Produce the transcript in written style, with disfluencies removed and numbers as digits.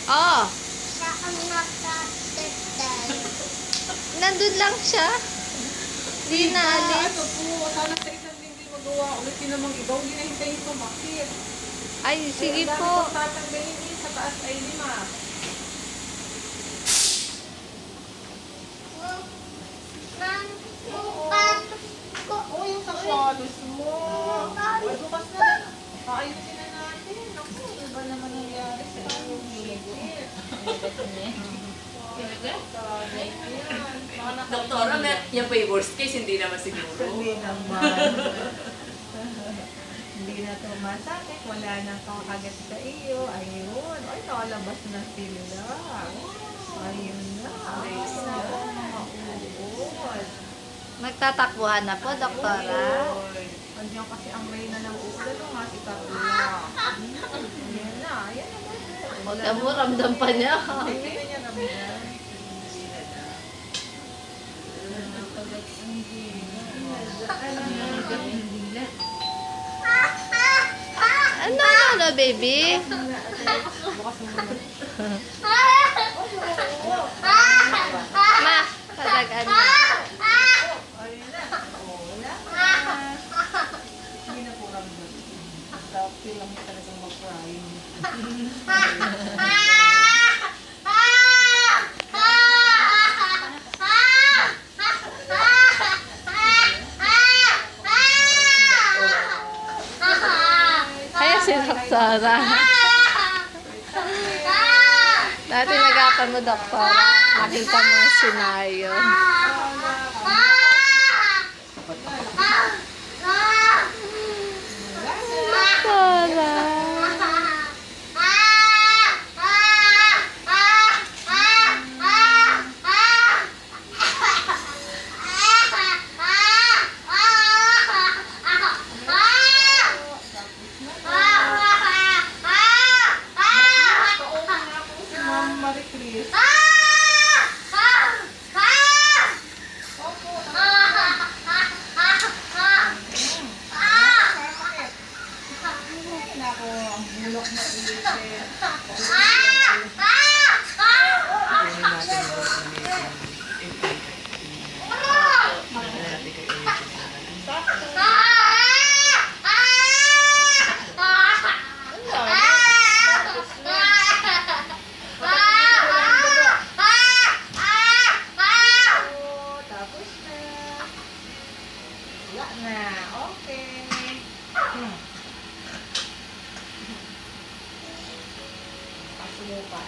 Oh, Saan nakatetay? nandun lang siya. Di na alis. Ano po, sana sa isang linggo magawa ulit yun namang iba. Hindi na hintayin pumakit. Ay, sige Ang dami po. kong tatanggalin din sa taas ay 5. Ma'am, bukas ko. Oh, yung sapatos mo. Ay, bukas na lang. Paayusin na natin. Naku, iba naman nangyari sa yung higit. Doktora, yan pa yung worst case, hindi naman siguro. Hindi naman. Hindi na ito masakit. Wala nang kakagat sa iyo. Ayun. Ay, nakalabas na sila. Ayun na. Ayun na. Mauod. Magtatakbuhan na po, doktora. Andiyan kasi ang reyna ng ulan. Nga si Carla. Ayan na. Ayan na. Huwag mo, ramdam pa niya. Hindi na niya naman. Ano, baby? Ma, kadagan mo. Hindi na po ramdam. Dapil lang talagang mag-crying. Kaya si doktora. Dati nagapan mo, doktora. Nakita mo ang senaryo. Doktora. Si Ma'am Marie Chris. Opo, nako, ang bulok na isip. Tapos na. Wala na. Okay. Paso mo pa.